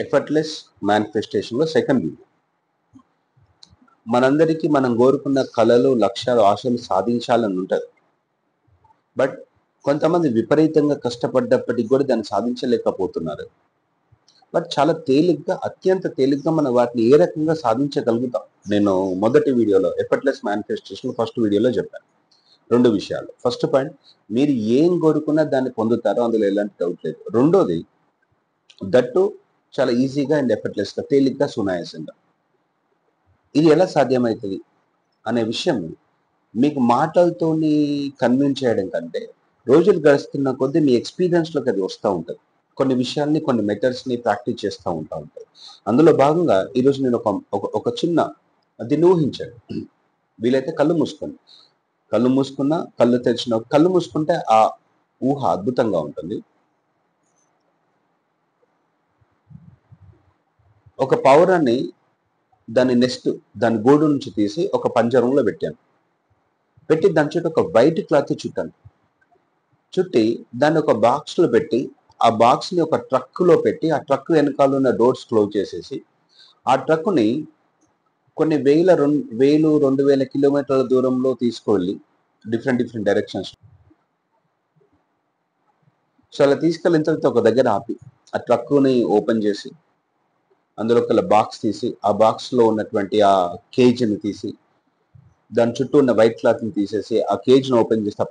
Effortless మేనిఫెస్టేషన్లో second video. మనందరికీ మనం కోరుకున్న కళలు, లక్ష్యాలు, ఆశలు సాధించాలని ఉంటుంది. బట్ కొంతమంది విపరీతంగా కష్టపడ్డప్పటికి కూడా దాన్ని సాధించలేకపోతున్నారు. బట్ చాలా తేలిగ్గా, అత్యంత తేలిగ్గా మనం వాటిని ఏ రకంగా సాధించగలుగుతాం. నేను మొదటి వీడియోలో ఎఫర్ట్లెస్ మేనిఫెస్టేషన్ ఫస్ట్ వీడియోలో చెప్పాను. 2 విషయాలు. ఫస్ట్ పాయింట్, మీరు ఏం కోరుకున్నా దాన్ని పొందుతారో, అందులో ఎలాంటి డౌట్ లేదు. రెండోది, దట్టు చాలా ఈజీగా అండ్ ఎఫర్ట్లెస్గా, తేలిగ్గా, సునాయాసంగా. ఇది ఎలా సాధ్యమవుతుంది అనే విషయం మీకు మాటలతోని కన్విన్స్ చేయడం కంటే, రోజులు గడుస్తున్న కొద్దీ మీ ఎక్స్పీరియన్స్లోకి అది వస్తూ ఉంటుంది. కొన్ని విషయాల్ని, కొన్ని మెథడ్స్ని ప్రాక్టీస్ చేస్తూ ఉంటాయి. అందులో భాగంగా ఈరోజు నేను ఒక చిన్న, దీన్ని ఊహించండి. వీలైతే కళ్ళు మూసుకోండి. కళ్ళు మూసుకున్నా, కళ్ళు తెరిచిన, కళ్ళు మూసుకుంటే ఆ ఊహ అద్భుతంగా ఉంటుంది. ఒక పావురాన్ని దాని గూడు నుంచి తీసి ఒక పంజరంలో పెట్టాను. పెట్టి దాని చుట్టూ ఒక వైట్ క్లాత్ చుట్టాను. చుట్టి దాన్ని ఒక బాక్స్లో పెట్టి, ఆ బాక్స్ని ఒక ట్రక్లో పెట్టి, ఆ ట్రక్ వెనకాల ఉన్న డోర్స్ క్లోజ్ చేసేసి, ఆ ట్రక్కుని కొన్ని వేలు 2000 కిలోమీటర్ల దూరంలో తీసుకువెళ్ళి డిఫరెంట్ డైరెక్షన్స్. సో అలా తీసుకెళ్ళిన తర్వాత ఒక దగ్గర ఆపి, ఆ ట్రక్కుని ఓపెన్ చేసి, అందులో ఒక బాక్స్ తీసి, ఆ బాక్స్లో ఉన్నటువంటి ఆ కేజ్ని తీసి, దాని చుట్టూ ఉన్న వైట్ క్లాత్ని తీసేసి, ఆ కేజ్ని ఓపెన్ చేస్తే,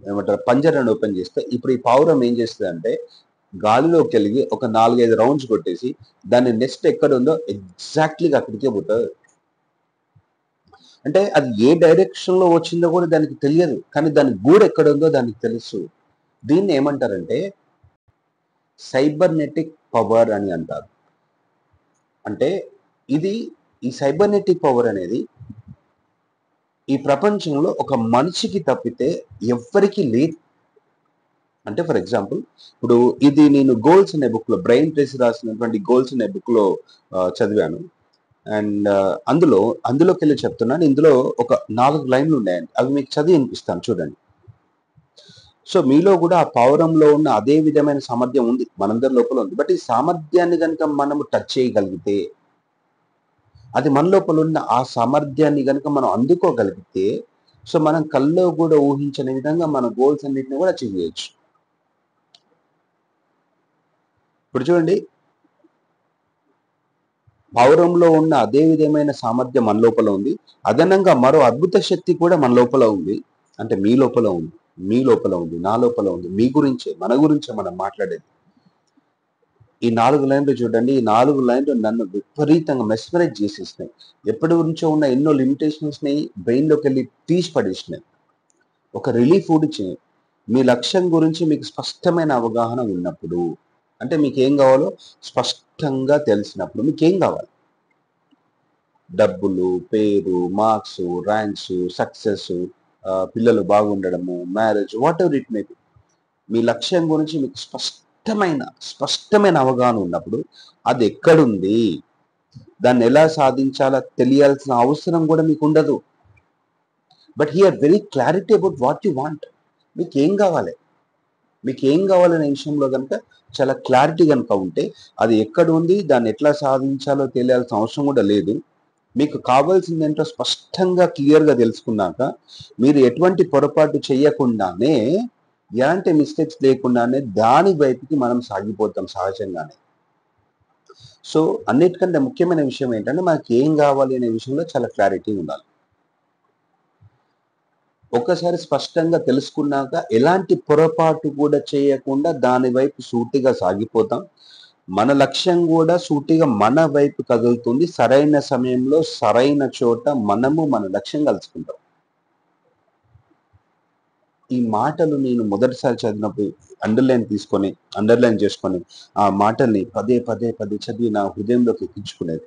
ఏమంటారు, పంజరాన్ని ఓపెన్ చేస్తే, ఇప్పుడు ఈ పావురం ఏం చేస్తుంది అంటే, గాలిలోకి వెళ్ళి ఒక 4-5 రౌండ్స్ కొట్టేసి, దాని నెక్స్ట్ ఎక్కడ ఉందో ఎగ్జాక్ట్లీగా అక్కడికే పోతుంది. అంటే అది ఏ డైరెక్షన్లో వచ్చిందో కూడా దానికి తెలియదు, కానీ దాని గూడు ఎక్కడ ఉందో దానికి తెలుసు. దీన్ని ఏమంటారంటే సైబర్నెటిక్ పవర్ అని అంటారు. అంటే ఈ సైబర్నెటిక్ పవర్ అనేది ఈ ప్రపంచంలో ఒక మనిషికి తప్పితే ఎవ్వరికి లేదు. అంటే ఫర్ ఎగ్జాంపుల్, ఇప్పుడు ఇది నేను గోల్స్ అనే బుక్లో, బ్రెయిన్ ట్రేసీ రాసినటువంటి గోల్స్ అనే బుక్లో చదివాను. అండ్ అందులోకి వెళ్ళి చెప్తున్నాను. ఇందులో ఒక 4 లైన్లు ఉన్నాయండి. అవి మీకు చదివి వినిపిస్తాను, చూడండి. సో మీలో కూడా ఆ పావురంలో ఉన్న అదే విధమైన సామర్థ్యం ఉంది, మనందరి లోపల ఉంది. బట్ ఈ సామర్థ్యాన్ని కనుక మనము టచ్ చేయగలిగితే, అది మన లోపల ఉన్న ఆ సామర్థ్యాన్ని కనుక మనం అందుకోగలిగితే, సో మనం కల్లో కూడా ఊహించని విధంగా మన గోల్స్ అన్నిటిని కూడా అచీవ్ చేయొచ్చు. ఇప్పుడు చూడండి, పావురంలో ఉన్న అదే విధమైన సామర్థ్యం మన లోపల ఉంది. అదనంగా మరో అద్భుత శక్తి కూడా మన లోపల ఉంది. అంటే మీ లోపల ఉంది, మీ లోపల ఉంది, నా లోపల ఉంది. మీ గురించే, మన గురించే మనం మాట్లాడేది. ఈ 4 లైన్లు చూడండి. ఈ 4 లైన్లు నన్ను విపరీతంగా మెస్మరైజ్ చేసేసినాయి. ఎప్పటి నుంచో ఉన్న ఎన్నో లిమిటేషన్స్ని బ్రెయిన్లోకి వెళ్ళి తీసి పడేసినాయి. ఒక రిలీఫ్ ఊడిచ్చినాయి. మీ లక్ష్యం గురించి మీకు స్పష్టమైన అవగాహన ఉన్నప్పుడు, అంటే మీకు ఏం కావాలో స్పష్టంగా తెలిసినప్పుడు, మీకేం కావాలి? డబ్బులు, పేరు, మార్క్స్, ర్యాంక్స్, సక్సెస్, పిల్లలు బాగుండడము, marriage, whatever it may be. మీ లక్ష్యం గురించి మీకు స్పష్టమైన అవగాహన ఉన్నప్పుడు, అది ఎక్కడుంది, దాన్ని ఎలా సాధించాలో తెలియాల్సిన అవసరం కూడా మీకు ఉండదు. But here very clarity about what you want. మీకు ఏం కావాలనే విషయంలో కనుక చాలా క్లారిటీ కనుక ఉంటే, అది ఎక్కడ ఉంది, దాన్ని ఎట్లా సాధించాలో తెలియాల్సిన అవసరం కూడా లేదు. మీకు కావాల్సింది ఏంటో స్పష్టంగా క్లియర్గా తెలుసుకున్నాక, మీరు ఎటువంటి పొరపాటు చేయకుండానే, ఎలాంటి మిస్టేక్స్ లేకుండానే దాని వైపుకి మనం సాగిపోతాం సహజంగానే. సో అన్నిటికంటే ముఖ్యమైన విషయం ఏంటంటే, మనకి ఏం కావాలి అనే విషయంలో చాలా క్లారిటీ ఉండాలి. ఒక్కసారి స్పష్టంగా తెలుసుకున్నాక ఎలాంటి పొరపాటు కూడా చేయకుండా దాని వైపు సూటిగా సాగిపోతాం. మన లక్ష్యం కూడా సూటిగా మన వైపు కదులుతుంది. సరైన సమయంలో సరైన చోట మనము మన లక్ష్యం కలుసుకుంటాం. ఈ మాటలు నేను మొదటిసారి చదివినప్పుడు అండర్లైన్ చేసుకొని ఆ మాటల్ని పదే చదివి నా హృదయంలోకి ఎక్కించుకునేది.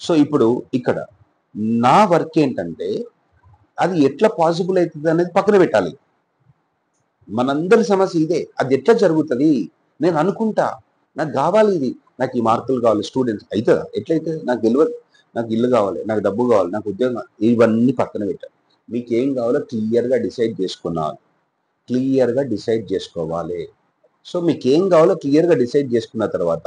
సో ఇప్పుడు ఇక్కడ నా వర్క్ ఏంటంటే, అది ఎట్లా పాసిబుల్ అవుతుంది అనేది పక్కన పెట్టాలి. మనందరి సమస్య ఇదే. అది ఎట్లా జరుగుతుంది? నేను అనుకుంటా, నాకు కావాలి ఇది, నాకు ఈ మార్కులు కావాలి, స్టూడెంట్స్ అవుతుందా? ఎట్లయితే నాకు తెలియదు. నాకు ఇల్లు కావాలి, నాకు డబ్బు కావాలి, నాకు ఉద్యోగం, ఇవన్నీ పక్కన పెట్టాలి. మీకు ఏం కావాలో క్లియర్గా డిసైడ్ చేసుకోవాలి. సో మీకు ఏం కావాలో క్లియర్గా డిసైడ్ చేసుకున్న తర్వాత,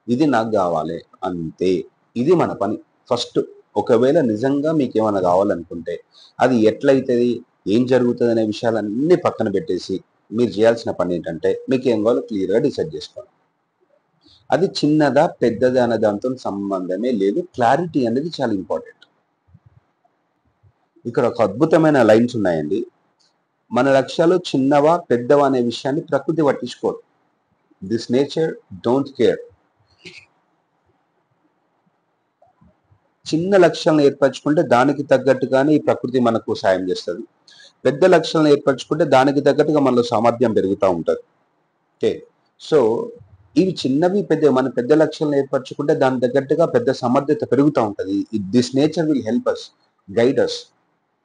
ఇది నాకు కావాలి అంతే. ఇది మన పని. ఫస్ట్ ఒకవేళ నిజంగా మీకేమన్నా కావాలనుకుంటే అది ఎట్లయితది, ఏం జరుగుతదనే విషయాలన్నీ పక్కన పెట్టేసి మీరు చేయాల్సిన పని ఏంటంటే మీకేం కావాలో క్లియర్‌గా డిసైడ్ చేసుకోండి. అది చిన్నదా, పెద్దదా అనే దాంతో సంబంధమే లేదు. క్లారిటీ అనేది చాలా ఇంపార్టెంట్. ఇక్కడ ఒక అద్భుతమైన లైన్స్ ఉన్నాయండి. మన లక్ష్యాలు చిన్నవా, పెద్దవా అనే విషయాన్ని ప్రకృతి పట్టించుకోదు. This nature don't care. చిన్న లక్ష్యాలను ఏర్పరచుకుంటే దానికి తగ్గట్టుగానే ఈ ప్రకృతి మనకు సాయం చేస్తది. పెద్ద లక్ష్యాలను ఏర్పరచుకుంటే దానికి తగ్గట్టుగా మనలో సామర్థ్యం పెరుగుతా ఉంటది. ఓకే. సో, ఇవి చిన్నవి, పెద్దవి మనం పెద్ద లక్ష్యాలను ఏర్పరచుకుంటే దానికి తగ్గట్టుగా పెద్ద సమర్థత పెరుగుతా ఉంటది. This nature will help us, guide us.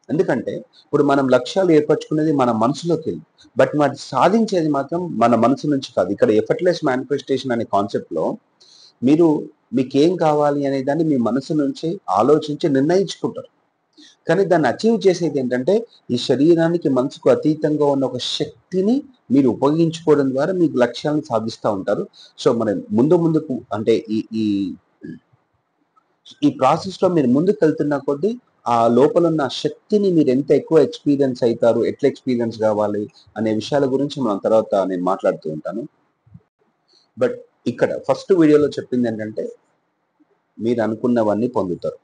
ఎందుకంటే ఇప్పుడు మనం లక్ష్యాలు ఏర్పరచుకునేది మన మనసులోకెళ్ళి. బట్ మరి సాధించేది మాత్రం మన మనసు నుంచి కాదు. ఇక్కడ ఎఫర్ట్‌లెస్ మేనిఫెస్టేషన్ అనే కాన్సెప్ట్‌లో మీరు మీకేం కావాలి అనే దాన్ని మీ మనసు నుంచి ఆలోచించి నిర్ణయించుకుంటారు. కానీ దాన్ని అచీవ్ చేసేది ఏంటంటే ఈ శరీరానికి, మనసుకు అతీతంగా ఉన్న ఒక శక్తిని మీరు ఉపయోగించుకోవడం ద్వారా మీకు లక్ష్యాలను సాధిస్తా ఉంటారు. సో, మనం ముందుకు అంటే ఈ ఈ ఈ ప్రాసెస్‌లో మీరు ముందుకెళ్తున్న కొద్దీ ఆ లోపలున్న శక్తిని మీరు ఎంత ఎక్కువ ఎక్స్‌పీరియన్స్ అయితారు, ఎట్లా ఎక్స్‌పీరియన్స్ కావాలి అనే విషయాల గురించి మనం తర్వాత నేను మాట్లాడుతూ ఉంటాను. బట్ ఇక్కడ ఫస్ట్ వీడియోలో చెప్పిందేంటంటే మీరు అనుకున్నవన్నీ పొందుతారు.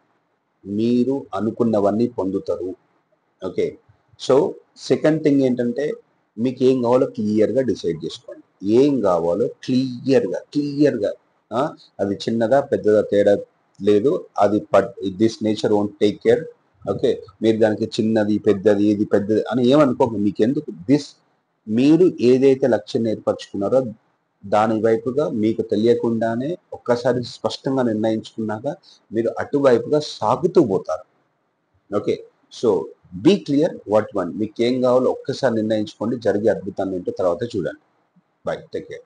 మీరు అనుకున్నవన్నీ పొందుతారు. ఓకే. సో, సెకండ్ థింగ్ ఏంటంటే మీకేం కావాలో క్లియర్‌గా డిసైడ్ చేసుకోండి. ఏం కావాలో క్లియర్‌గా ఆ! అది చిన్నదా, పెద్దదా తేడా లేదు. అది this nature won't take care. Okay. మీరు దానికి చిన్నది, పెద్దది, ఇది పెద్దది అని ఏమనుకోకండి. మీకెందుకు మీరు ఏదైతే లక్ష్యాన్ని ఏర్పరచుకున్నారో దాని వైపుగా మీకు తెలియకుండానే ఒక్కసారి స్పష్టంగా నిర్ణయించుకున్నాక మీరు అటువైపుగా సాగుతూ పోతారు. Okay. So, be clear what you want. మీకేం కావాలో ఒక్కసారి నిర్ణయించుకోండి. జరిగే అద్భుతాలేంటో తర్వాత చూడండి. బై. Take care.